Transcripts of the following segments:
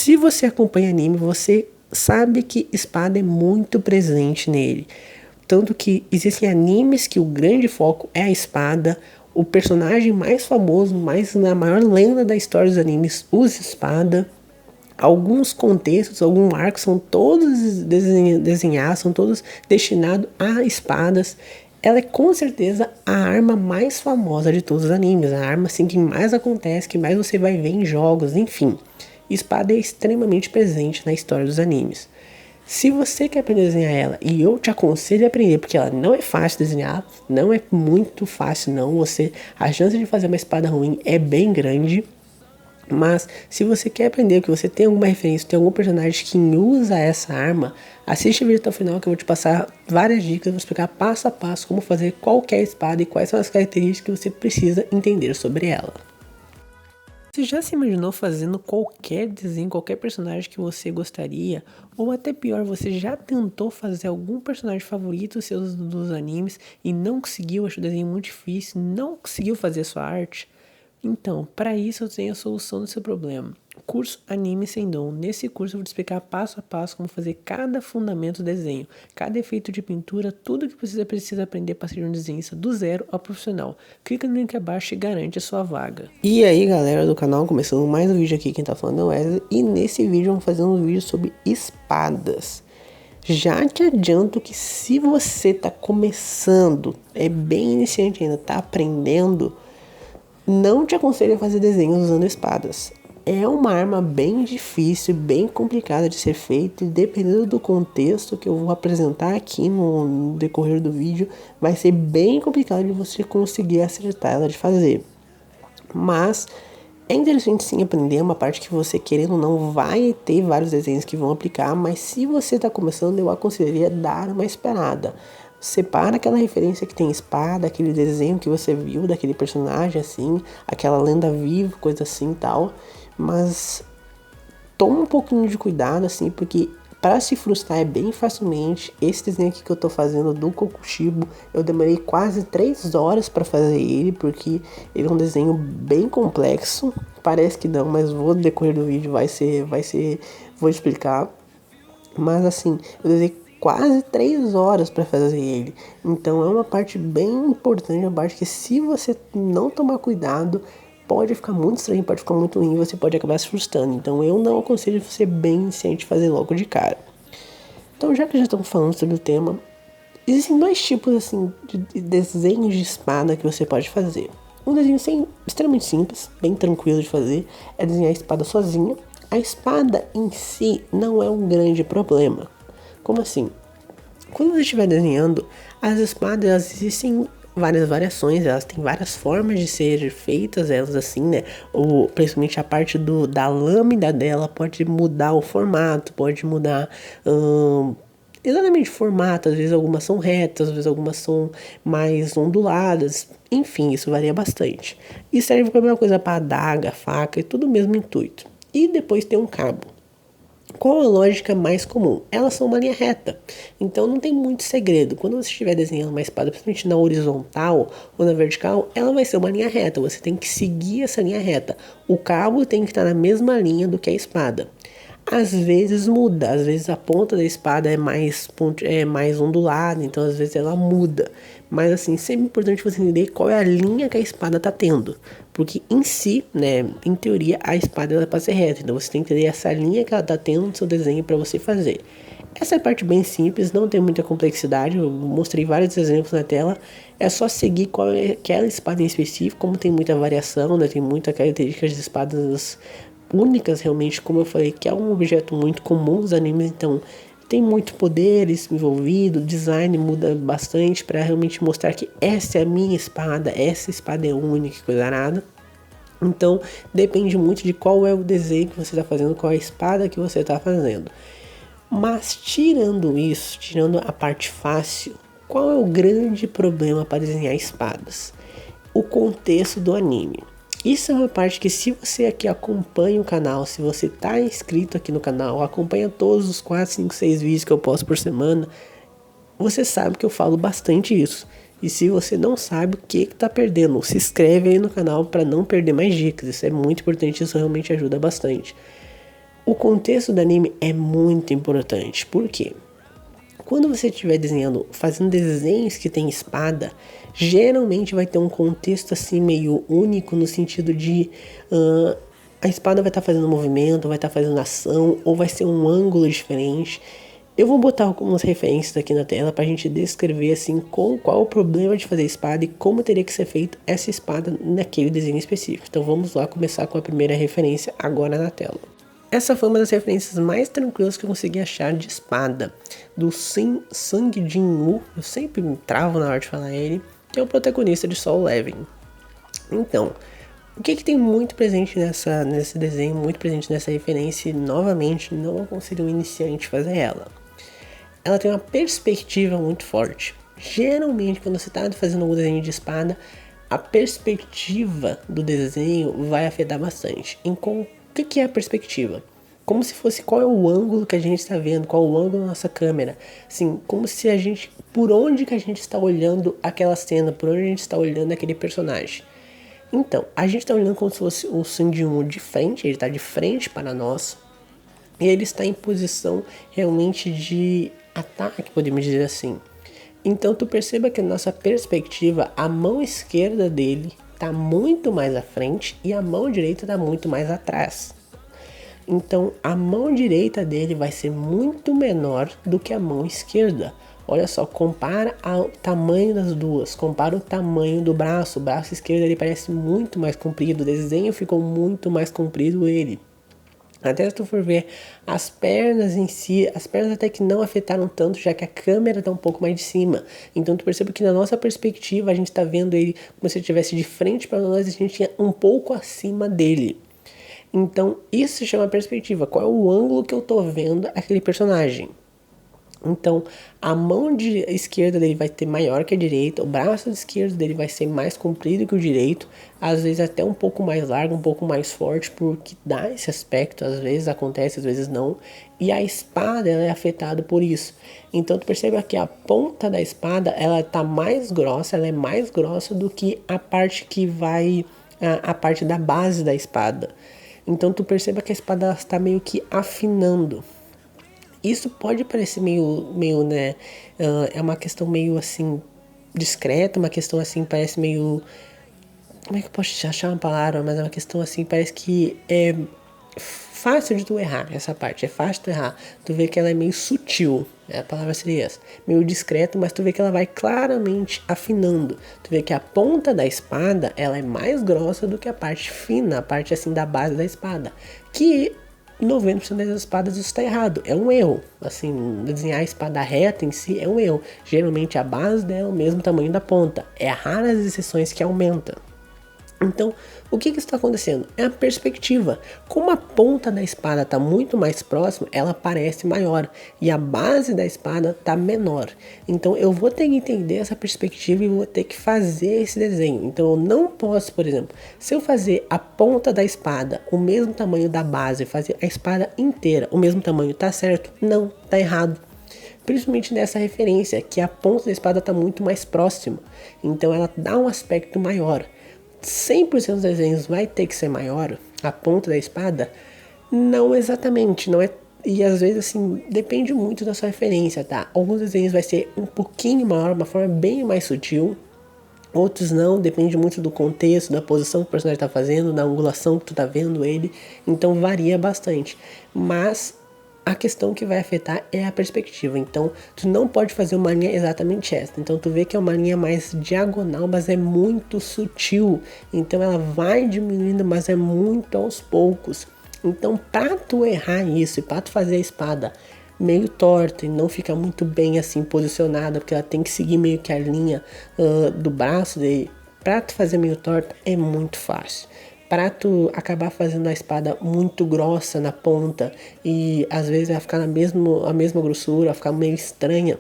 Se você acompanha anime, você sabe que espada é muito presente nele. Tanto que existem animes que o grande foco é a espada. O personagem mais famoso, na maior lenda da história dos animes, usa espada. Alguns contextos, alguns arcos são todos desenhados, são todos destinados a espadas. Ela é com certeza a arma mais famosa de todos os animes, a arma assim que mais acontece, que mais você vai ver em jogos, enfim. Espada é extremamente presente na história dos animes. Se você quer aprender a desenhar ela, e eu te aconselho a aprender, porque ela não é fácil de desenhar, não é muito fácil não, a chance de fazer uma espada ruim é bem grande. Mas se você quer aprender, que você tem alguma referência, tem algum personagem que usa essa arma, assiste o vídeo até o final que eu vou te passar várias dicas, eu vou explicar passo a passo como fazer qualquer espada e quais são as características que você precisa entender sobre ela. Você já se imaginou fazendo qualquer desenho, qualquer personagem que você gostaria? Ou até pior, você já tentou fazer algum personagem favorito seus dos animes e não conseguiu, achou o desenho muito difícil, não conseguiu fazer a sua arte? Então, para isso eu tenho a solução do seu problema. Curso Anime Sem Dom. Nesse curso eu vou te explicar passo a passo como fazer cada fundamento do desenho, cada efeito de pintura, tudo que você precisa aprender para ser um desenhista do zero ao profissional. Clica no link abaixo e garante a sua vaga. E aí galera do canal, começando mais um vídeo aqui, quem tá falando é o Wesley, e nesse vídeo vamos fazer um vídeo sobre espadas. Já te adianto que se você tá começando, é bem iniciante ainda, tá aprendendo, não te aconselho a fazer desenhos usando espadas. É uma arma bem difícil, bem complicada de ser feita, e dependendo do contexto que eu vou apresentar aqui no decorrer do vídeo, vai ser bem complicado de você conseguir acertar ela de fazer. Mas é interessante sim aprender, é uma parte que você querendo ou não vai ter vários desenhos que vão aplicar, mas se você está começando eu aconselharia dar uma esperada. Separa aquela referência que tem espada, aquele desenho que você viu daquele personagem assim, aquela lenda viva, coisa assim e tal, mas toma um pouquinho de cuidado assim, porque para se frustrar é bem facilmente. Esse desenho aqui que eu tô fazendo do Kokushibo, eu demorei quase 3 horas para fazer ele, porque ele é um desenho bem complexo, parece que não, mas no decorrer do vídeo vou explicar. Mas assim, eu desenhei quase 3 horas para fazer ele. Então é uma parte bem importante, uma parte que se você não tomar cuidado, pode ficar muito estranho, pode ficar muito ruim, você pode acabar se frustrando. Então eu não aconselho você bem iniciante fazer logo de cara. Então já que já estamos falando sobre o tema, existem dois tipos assim de desenhos de espada que você pode fazer. Um desenho extremamente simples, bem tranquilo de fazer, é desenhar a espada sozinha. A espada em si não é um grande problema. Como assim? Quando você estiver desenhando, as espadas elas existem várias variações, elas têm várias formas de ser feitas, elas assim, né? Ou principalmente a parte da lâmina dela pode mudar o formato, pode mudar exatamente o formato. Às vezes algumas são retas, às vezes algumas são mais onduladas. Enfim, isso varia bastante. E serve para a mesma coisa para adaga, faca e tudo o mesmo intuito. E depois tem um cabo. Qual a lógica mais comum? Elas são uma linha reta, então não tem muito segredo. Quando você estiver desenhando uma espada, principalmente na horizontal ou na vertical, ela vai ser uma linha reta, você tem que seguir essa linha reta. O cabo tem que estar na mesma linha do que a espada. Às vezes muda, às vezes a ponta da espada é mais ondulada, então às vezes ela muda. Mas assim, sempre é importante você entender qual é a linha que a espada está tendo. Porque em si, né, em teoria, a espada ela é para ser reta. Então você tem que entender essa linha que ela está tendo no seu desenho para você fazer. Essa é a parte bem simples, não tem muita complexidade. Eu mostrei vários exemplos na tela. É só seguir qual é aquela espada em específico, como tem muita variação, né, tem muitas características de espadas únicas realmente, como eu falei, que é um objeto muito comum dos animes, então tem muito poderes envolvido, o design muda bastante para realmente mostrar que essa é a minha espada, essa espada é única, coisa nada. Então depende muito de qual é o desenho que você está fazendo, qual é a espada que você está fazendo. Mas tirando isso, tirando a parte fácil, qual é o grande problema para desenhar espadas? O contexto do anime. Isso é uma parte que se você aqui acompanha o canal, se você está inscrito aqui no canal, acompanha todos os 4, 5, 6 vídeos que eu posto por semana, você sabe que eu falo bastante isso. E se você não sabe o que está perdendo, se inscreve aí no canal para não perder mais dicas. Isso é muito importante, isso realmente ajuda bastante. O contexto do anime é muito importante. Por quê? Quando você estiver desenhando, fazendo desenhos que tem espada, geralmente vai ter um contexto assim meio único no sentido de a espada vai estar fazendo movimento, vai estar fazendo ação, ou vai ser um ângulo diferente. Eu vou botar algumas referências aqui na tela pra gente descrever assim qual o problema de fazer espada e como teria que ser feita essa espada naquele desenho específico. Então vamos lá começar com a primeira referência agora na tela. Essa foi uma das referências mais tranquilas que eu consegui achar de espada, do Sang Jin-woo, eu sempre me travo na hora de falar ele, que é o protagonista de Solo Leveling. Então, o que tem muito presente nesse desenho, muito presente nessa referência, e novamente não aconselho um iniciante fazer ela. Ela tem uma perspectiva muito forte. Geralmente, quando você está fazendo um desenho de espada, a perspectiva do desenho vai afetar bastante. O que é a perspectiva? Como se fosse qual é o ângulo que a gente está vendo, qual é o ângulo da nossa câmera. Assim, como se a gente, por onde que a gente está olhando aquela cena, por onde a gente está olhando aquele personagem. Então, a gente está olhando como se fosse o Sang Jin-woo de frente, ele está de frente para nós. E ele está em posição realmente de ataque, podemos dizer assim. Então tu perceba que a nossa perspectiva, a mão esquerda dele está muito mais à frente e a mão direita está muito mais atrás. Então a mão direita dele vai ser muito menor do que a mão esquerda. Olha só, compara o tamanho das duas, compara o tamanho do braço. O braço esquerdo ele parece muito mais comprido, o desenho ficou muito mais comprido ele. Até se tu for ver as pernas em si, as pernas até que não afetaram tanto, já que a câmera está um pouco mais de cima. Então tu percebe que na nossa perspectiva a gente está vendo ele como se ele estivesse de frente para nós e a gente tinha um pouco acima dele. Então isso se chama perspectiva. Qual é o ângulo que eu estou vendo aquele personagem? Então, a mão esquerda dele vai ter maior que a direita, o braço esquerdo dele vai ser mais comprido que o direito, às vezes até um pouco mais largo, um pouco mais forte, porque dá esse aspecto, às vezes acontece, às vezes não, e a espada ela é afetada por isso. Então, tu percebe que a ponta da espada, ela tá mais grossa, ela é mais grossa do que a parte que vai, a parte da base da espada. Então, tu percebe que a espada está meio que afinando. Isso pode parecer meio, né, é uma questão meio, assim, discreta, uma questão, assim, parece meio, como é que eu posso achar uma palavra, mas é uma questão, assim, parece que é fácil de tu errar, essa parte, é fácil de tu errar, tu vê que ela é meio sutil, a palavra seria essa, meio discreta, mas tu vê que ela vai claramente afinando, tu vê que a ponta da espada, ela é mais grossa do que a parte fina, a parte, assim, da base da espada, que 90% das espadas isso está errado, é um erro. Assim, desenhar a espada reta em si é um erro. Geralmente a base dela é o mesmo tamanho da ponta. É raras as exceções que aumenta. Então, o que está acontecendo? É a perspectiva. Como a ponta da espada está muito mais próxima, ela parece maior. E a base da espada está menor. Então, eu vou ter que entender essa perspectiva e vou ter que fazer esse desenho. Então, eu não posso, por exemplo, se eu fazer a ponta da espada o mesmo tamanho da base, fazer a espada inteira o mesmo tamanho, tá certo? Não, tá errado. Principalmente nessa referência, que a ponta da espada está muito mais próxima. Então, ela dá um aspecto maior. 100% dos desenhos vai ter que ser maior, a ponta da espada? Não exatamente, não é. E às vezes assim, depende muito da sua referência, tá? Alguns desenhos vai ser um pouquinho maior, uma forma bem mais sutil. Outros não, depende muito do contexto, da posição que o personagem está fazendo, da angulação que tu tá vendo ele. Então varia bastante. Mas a questão que vai afetar é a perspectiva. Então, tu não pode fazer uma linha exatamente essa. Então, tu vê que é uma linha mais diagonal, mas é muito sutil. Então, ela vai diminuindo, mas é muito aos poucos. Então, pra tu errar isso e pra tu fazer a espada meio torta e não ficar muito bem assim posicionada, porque ela tem que seguir meio que a linha do braço dele, pra tu fazer meio torta é muito fácil. Para tu acabar fazendo a espada muito grossa na ponta e às vezes ela ficar a mesma grossura, ficar meio estranha,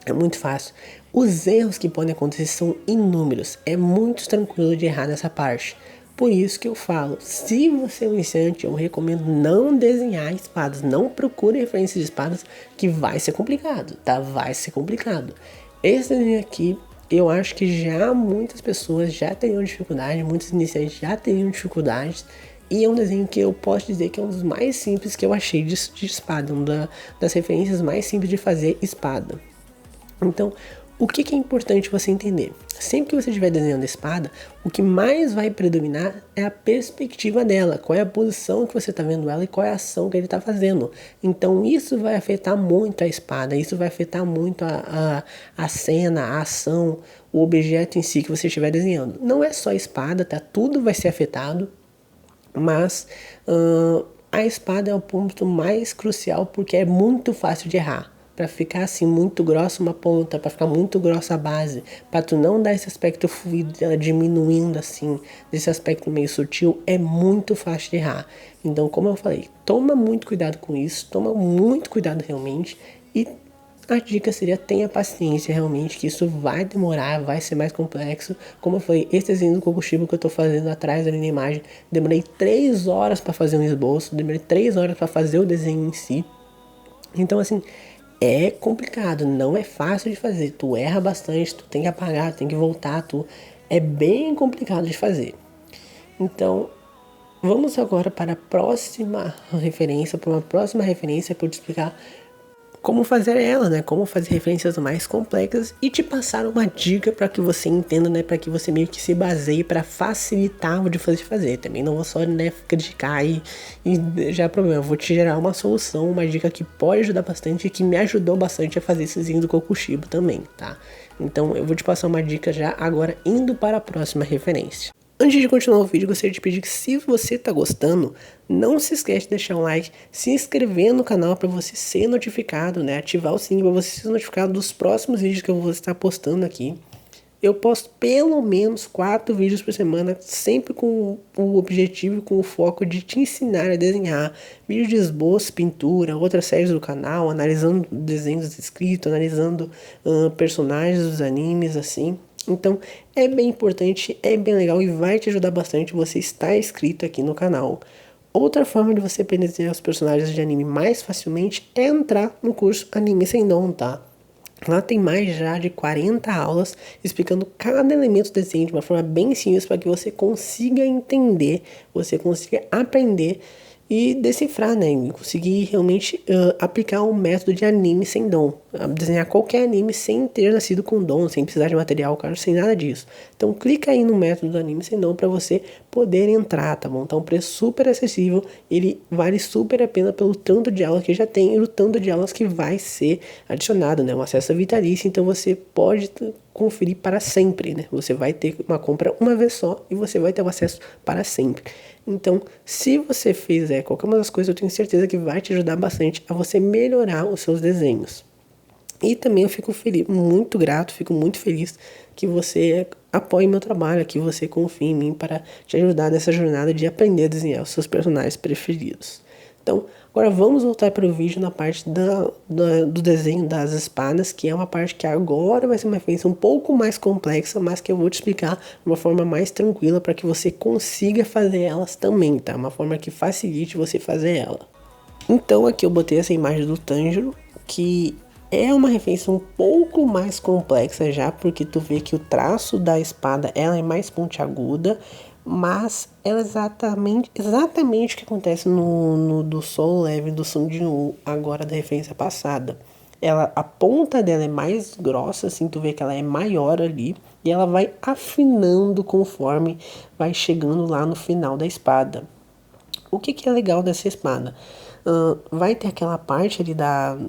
é muito fácil. Os erros que podem acontecer são inúmeros, é muito tranquilo de errar nessa parte. Por isso que eu falo, se você é um iniciante, eu recomendo não desenhar espadas, não procure referências de espadas, que vai ser complicado, tá? Vai ser complicado. Esse desenho aqui, eu acho que já muitas pessoas já teriam dificuldade, muitos iniciantes já teriam dificuldades, E é um desenho que eu posso dizer que é um dos mais simples que eu achei de espada, das referências mais simples de fazer espada. Então, o que é importante você entender? Sempre que você estiver desenhando a espada, o que mais vai predominar é a perspectiva dela, qual é a posição que você está vendo ela e qual é a ação que ele está fazendo. Então isso vai afetar muito a espada, isso vai afetar muito a cena, a ação, o objeto em si que você estiver desenhando. Não é só a espada, tá? Tudo vai ser afetado, mas a espada é o ponto mais crucial porque é muito fácil de errar. Para ficar assim muito grossa uma ponta, para ficar muito grossa a base, para tu não dar esse aspecto fluido, ela diminuindo assim, desse aspecto meio sutil, é muito fácil de errar. Então, como eu falei, toma muito cuidado com isso, toma muito cuidado realmente, e a dica seria tenha paciência realmente, que isso vai demorar, vai ser mais complexo. Como eu falei, esse desenho do Kokushibo que eu tô fazendo atrás ali na imagem, demorei 3 horas para fazer um esboço, demorei 3 horas para fazer o desenho em si. Então assim, é complicado, não é fácil de fazer, tu erra bastante, tu tem que apagar, tem que voltar, é bem complicado de fazer. Então, vamos agora para a próxima referência, para uma próxima referência para eu te explicar como fazer ela, né? Como fazer referências mais complexas e te passar uma dica para que você entenda, né? Para que você meio que se baseie para facilitar o de fazer. Também não vou só, né, criticar e já é problema. Eu vou te gerar uma solução, uma dica que pode ajudar bastante e que me ajudou bastante a fazer esse desenho do Kokushibo também, tá? Então eu vou te passar uma dica já agora indo para a próxima referência. Antes de continuar o vídeo, gostaria de pedir que, se você está gostando, não se esquece de deixar um like, se inscrever no canal para você ser notificado, né? Ativar o sininho para você ser notificado dos próximos vídeos que eu vou estar postando aqui. Eu posto pelo menos 4 vídeos por semana, sempre com o objetivo e com o foco de te ensinar a desenhar. Vídeos de esboço, pintura, outras séries do canal, analisando desenhos escritos, analisando personagens dos animes, assim. Então é bem importante, é bem legal e vai te ajudar bastante você estar inscrito aqui no canal. Outra forma de você aprender a desenhar os personagens de anime mais facilmente é entrar no curso Anime Sem Dom, tá? Lá tem mais já de 40 aulas explicando cada elemento do desenho de uma forma bem simples para que você consiga entender, você consiga aprender e decifrar, né? E conseguir realmente aplicar um método de anime sem dom. Desenhar qualquer anime sem ter nascido com dom, sem precisar de material caro, sem nada disso. Então clica aí no método do anime sem dom para você poder entrar, tá bom? Tá um preço super acessível, ele vale super a pena pelo tanto de aulas que já tem e o tanto de aulas que vai ser adicionado, né? Um acesso vitalício, então você pode conferir para sempre, né? Você vai ter uma compra uma vez só e você vai ter o acesso para sempre. Então, se você fizer qualquer uma das coisas, eu tenho certeza que vai te ajudar bastante a você melhorar os seus desenhos. E também eu fico muito grato, fico muito feliz que você apoie meu trabalho, que você confie em mim para te ajudar nessa jornada de aprender a desenhar os seus personagens preferidos. Então, agora vamos voltar para o vídeo na parte do desenho das espadas, que é uma parte que agora vai ser uma referência um pouco mais complexa, mas que eu vou te explicar de uma forma mais tranquila para que você consiga fazer elas também, tá? Uma forma que facilite você fazer ela. Então aqui eu botei essa imagem do Tanjiro, que é uma referência um pouco mais complexa já, porque tu vê que o traço da espada ela é mais pontiaguda, mas ela é exatamente o que acontece no do Solo Leveling do Sun Jin-woo, agora da referência passada. A ponta dela é mais grossa, assim, tu vê que ela é maior ali, e ela vai afinando conforme vai chegando lá no final da espada. O que é legal dessa espada? Vai ter aquela parte ali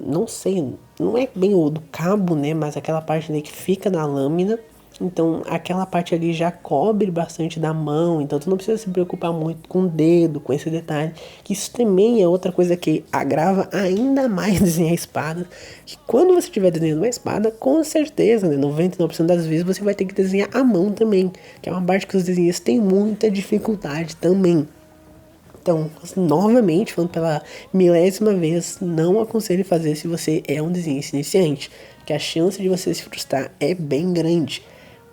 não sei, não é bem o do cabo, né? Mas aquela parte ali que fica na lâmina. Então aquela parte ali já cobre bastante da mão. Então tu não precisa se preocupar muito com o dedo, com esse detalhe. Que isso também é outra coisa que agrava ainda mais desenhar espada. Que quando você estiver desenhando uma espada, com certeza, né? 99% das vezes você vai ter que desenhar a mão também. Que é uma parte que os desenhistas têm muita dificuldade também. Então, novamente, falando pela milésima vez, não aconselho fazer se você é um desenhista iniciante, que a chance de você se frustrar é bem grande.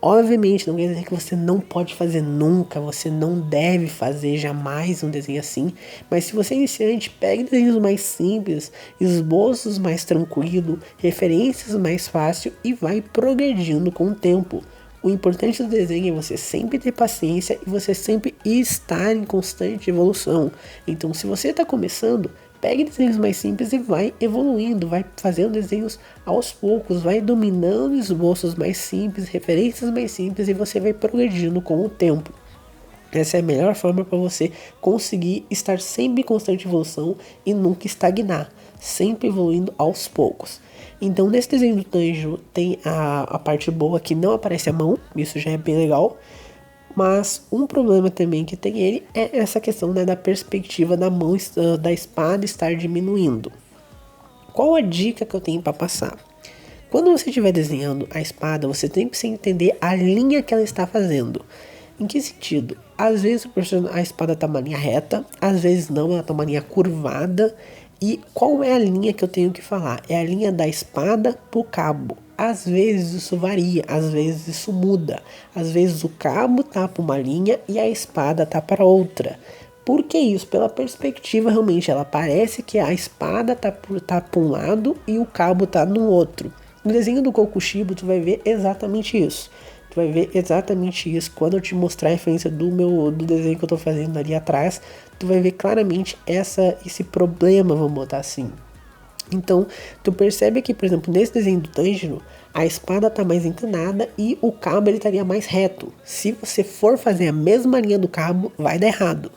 Obviamente, não quer dizer que você não pode fazer nunca, você não deve fazer jamais um desenho assim, mas se você é iniciante, pegue desenhos mais simples, esboços mais tranquilo, referências mais fácil e vai progredindo com o tempo. O importante do desenho é você sempre ter paciência e você sempre estar em constante evolução. Então, se você está começando, pegue desenhos mais simples e vai evoluindo, vai fazendo desenhos aos poucos, vai dominando esboços mais simples, referências mais simples e você vai progredindo com o tempo. Essa é a melhor forma para você conseguir estar sempre em constante evolução e nunca estagnar, sempre evoluindo aos poucos. Então, nesse desenho do Tanjiro tem a parte boa que não aparece a mão, isso já é bem legal. Mas um problema também que tem ele é essa questão, né, da perspectiva da mão da espada estar diminuindo. Qual a dica que eu tenho para passar? Quando você estiver desenhando a espada, você tem que entender a linha que ela está fazendo. Em que sentido? Às vezes a espada está uma linha reta, às vezes não, ela está uma linha curvada. E qual é a linha que eu tenho que falar? É a linha da espada pro cabo. Às vezes isso varia, às vezes isso muda. Às vezes o cabo tá para uma linha e a espada tá para outra. Por que isso? Pela perspectiva, realmente, ela parece que a espada tá para um lado e o cabo tá no outro. No desenho do Kokushibo, tu vai ver exatamente isso. Tu vai ver exatamente isso. Quando eu te mostrar a referência do desenho que eu tô fazendo ali atrás, tu vai ver claramente esse problema, vamos botar assim. Então, tu percebe que, por exemplo, nesse desenho do Tanjiro, a espada tá mais inclinada e o cabo ele estaria mais reto. Se você for fazer a mesma linha do cabo, vai dar errado.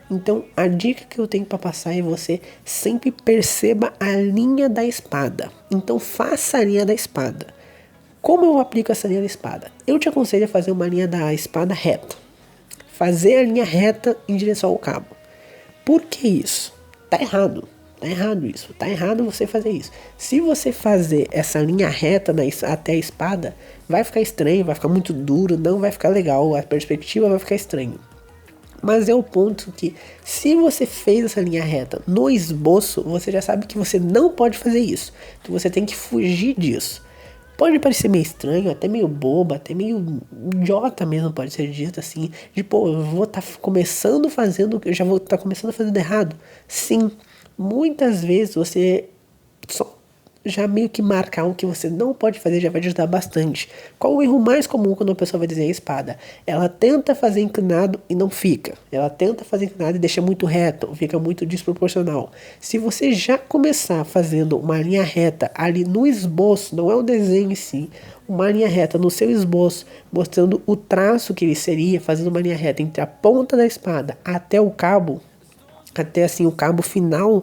Então, a dica que eu tenho para passar é você sempre perceba a linha da espada. Então, faça a linha da espada. Como eu aplico essa linha da espada? Eu te aconselho a fazer uma linha da espada reta. Fazer a linha reta em direção ao cabo. Por que isso? Tá errado. Tá errado isso. Tá errado você fazer isso. Se você fazer essa linha reta até a espada, vai ficar estranho, vai ficar muito duro, não vai ficar legal, a perspectiva vai ficar estranha. Mas é o ponto que, se você fez essa linha reta no esboço, você já sabe que você não pode fazer isso. Então você tem que fugir disso. Pode parecer meio estranho, até meio boba, até meio idiota mesmo, pode ser dito assim. De, pô, eu vou estar começando fazendo, eu já vou estar começando fazendo errado. Sim, muitas vezes você só já meio que marcar o que você não pode fazer já vai te ajudar bastante. Qual o erro mais comum quando uma pessoa vai desenhar a espada? Ela tenta fazer inclinado e não fica. Ela tenta fazer inclinado e deixa muito reto, fica muito desproporcional. Se você já começar fazendo uma linha reta ali no esboço, não é o desenho em si, uma linha reta no seu esboço, mostrando o traço que ele seria, fazendo uma linha reta entre a ponta da espada até o cabo, até assim o cabo final,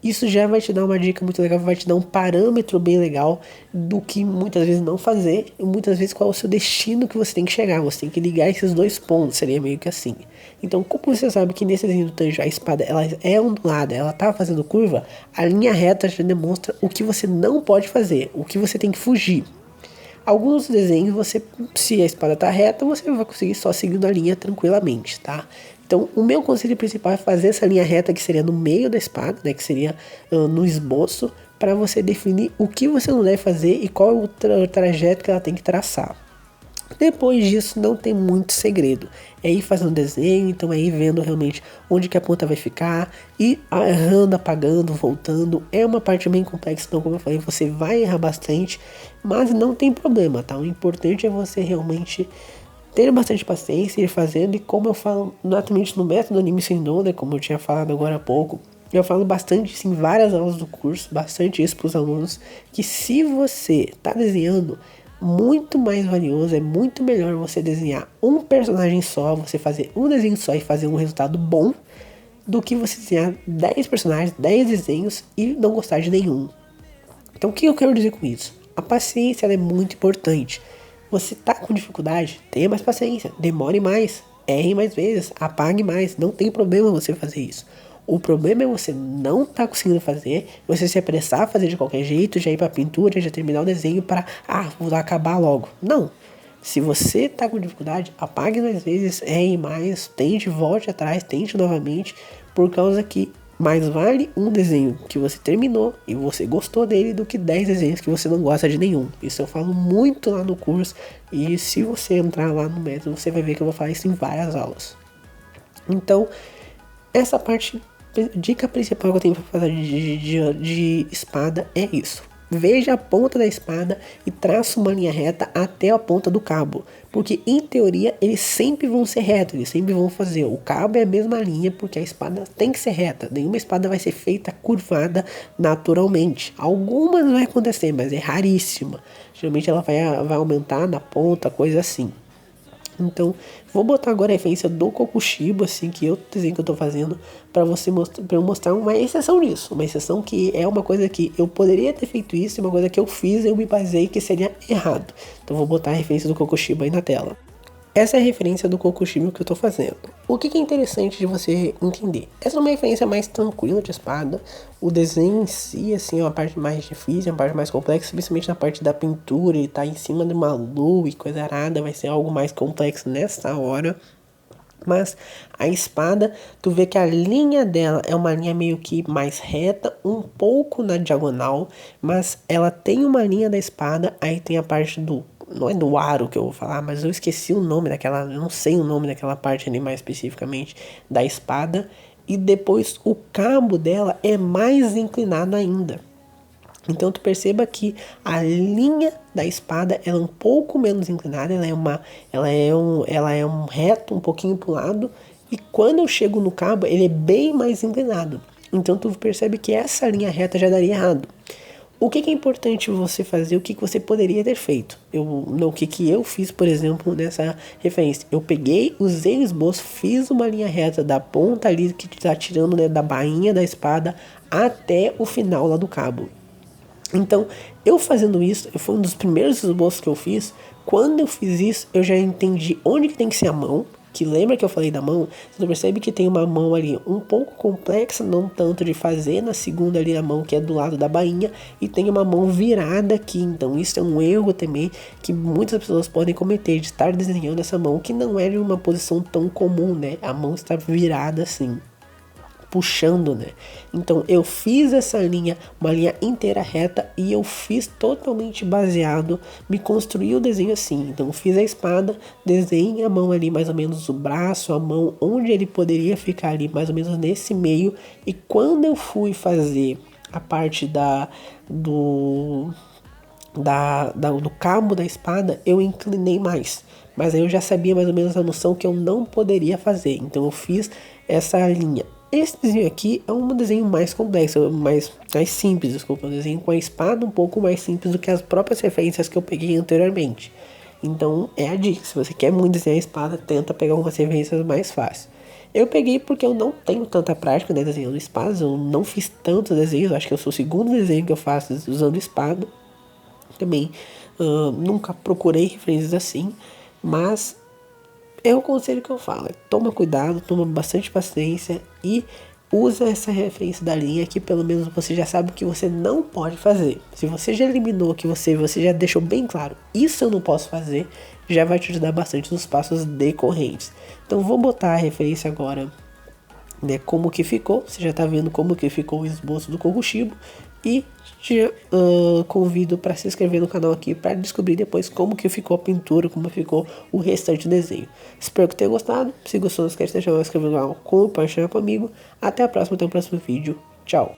isso já vai te dar uma dica muito legal, vai te dar um parâmetro bem legal do que muitas vezes não fazer e muitas vezes qual é o seu destino que você tem que chegar. Você tem que ligar esses dois pontos, seria meio que assim. Então, como você sabe que nesse desenho do Tanjiro a espada ela é ondulada, ela tá fazendo curva, a linha reta já demonstra o que você não pode fazer, o que você tem que fugir. Alguns desenhos, se a espada tá reta, você vai conseguir só seguindo a linha tranquilamente, tá? Então, o meu conselho principal é fazer essa linha reta que seria no meio da espada, né, que seria no esboço, para você definir o que você não deve fazer e qual é o trajeto que ela tem que traçar. Depois disso, não tem muito segredo. É ir fazendo desenho, então é ir vendo realmente onde que a ponta vai ficar, ir errando, apagando, voltando. É uma parte bem complexa, então como eu falei, você vai errar bastante, mas não tem problema, tá? O importante é você realmente ter bastante paciência e ir fazendo, e como eu falo exatamente no método Anime Sendou, né, como eu tinha falado agora há pouco, eu falo bastante isso em várias aulas do curso, bastante isso para os alunos, que se você tá desenhando, muito mais valioso, é muito melhor você desenhar um personagem só, você fazer um desenho só e fazer um resultado bom, do que você desenhar 10 personagens, 10 desenhos e não gostar de nenhum. Então o que eu quero dizer com isso? A paciência ela é muito importante. Você tá com dificuldade, tenha mais paciência, demore mais, erre mais vezes, apague mais, não tem problema você fazer isso. O problema é você não tá conseguindo fazer, você se apressar a fazer de qualquer jeito, já ir pra pintura, já terminar o desenho para, vou acabar logo. Não. Se você tá com dificuldade, apague mais vezes, erre mais, tente, volte atrás, tente novamente, por causa que mais vale um desenho que você terminou e você gostou dele do que 10 desenhos que você não gosta de nenhum. Isso eu falo muito lá no curso, e se você entrar lá no método, você vai ver que eu vou falar isso em várias aulas. Então, essa dica principal que eu tenho para fazer de espada é isso. veja a ponta da espada e traça uma linha reta até a ponta do cabo. Porque em teoria eles sempre vão ser retos, eles sempre vão fazer. O cabo é a mesma linha porque a espada tem que ser reta. Nenhuma espada vai ser feita curvada naturalmente. Algumas vai acontecer, mas é raríssima. Geralmente ela vai aumentar na ponta, coisa assim. Então, vou botar agora a referência do Kokushibo, assim, que eu desenho que eu tô fazendo, pra eu mostrar uma exceção nisso. Uma exceção que é uma coisa que eu poderia ter feito isso, e uma coisa que eu fiz e eu me baseei que seria errado. Então, vou botar a referência do Kokushibo aí na tela. Essa é a referência do Kokushibo que eu tô fazendo. O que é interessante de você entender? Essa é uma referência mais tranquila de espada. O desenho em si, assim, é uma parte mais difícil, é uma parte mais complexa, principalmente na parte da pintura. Ele tá em cima de uma lua e coisa arada, vai ser algo mais complexo nessa hora. Mas a espada, tu vê que a linha dela é uma linha meio que mais reta, um pouco na diagonal, mas ela tem uma linha da espada, aí tem a parte do... Não é do aro que eu vou falar, mas eu esqueci o nome daquela... Eu não sei o nome daquela parte ali mais especificamente da espada. E depois o cabo dela é mais inclinado ainda. Então tu perceba que a linha da espada ela é um pouco menos inclinada, ela é um reto um pouquinho pro lado, e quando eu chego no cabo ele é bem mais inclinado. Então tu percebe que essa linha reta já daria errado. O que é importante você fazer, o que você poderia ter feito? O que eu fiz, por exemplo, nessa referência? Eu peguei, usei o esboço, fiz uma linha reta da ponta ali que está tirando, né, da bainha da espada até o final lá do cabo. Então, eu fazendo isso, foi um dos primeiros esboços que eu fiz. Quando eu fiz isso, eu já entendi onde que tem que ser a mão. Que lembra que eu falei da mão? Você percebe que tem uma mão ali um pouco complexa, não tanto de fazer, na segunda ali a mão que é do lado da bainha, e tem uma mão virada aqui. Então isso é um erro também que muitas pessoas podem cometer, de estar desenhando essa mão que não é de uma posição tão comum, né? A mão está virada assim, puxando, né? Então eu fiz essa linha, uma linha inteira reta, e eu fiz totalmente baseado, me construí o desenho assim. Então eu fiz a espada, desenhei a mão ali mais ou menos o braço, a mão onde ele poderia ficar ali mais ou menos nesse meio, e quando eu fui fazer a parte do cabo da espada, eu inclinei mais. Mas aí eu já sabia mais ou menos a noção que eu não poderia fazer. Então eu fiz essa linha. Esse desenho aqui é um desenho mais complexo, mais simples, desculpa. Um desenho com a espada um pouco mais simples do que as próprias referências que eu peguei anteriormente. Então é a dica, se você quer muito desenhar a espada, tenta pegar umas referências mais fáceis. Eu peguei porque eu não tenho tanta prática, né, desenhando espadas, eu não fiz tantos desenhos, acho que eu sou o segundo desenho que eu faço usando espada. Também nunca procurei referências assim, mas é o conselho que eu falo, toma cuidado, toma bastante paciência e usa essa referência da linha que pelo menos você já sabe o que você não pode fazer. Se você já eliminou que você já deixou bem claro, isso eu não posso fazer, já vai te ajudar bastante nos passos decorrentes. Então vou botar a referência agora, né, como que ficou, você já tá vendo como que ficou o esboço do Kokushibo, e te convido para se inscrever no canal aqui para descobrir depois como que ficou a pintura, como ficou o restante do desenho. Espero que tenha gostado. Se gostou, não esquece de deixar o like, se inscrever no canal, compartilhar com um amigo. Até a próxima, até o próximo vídeo. Tchau!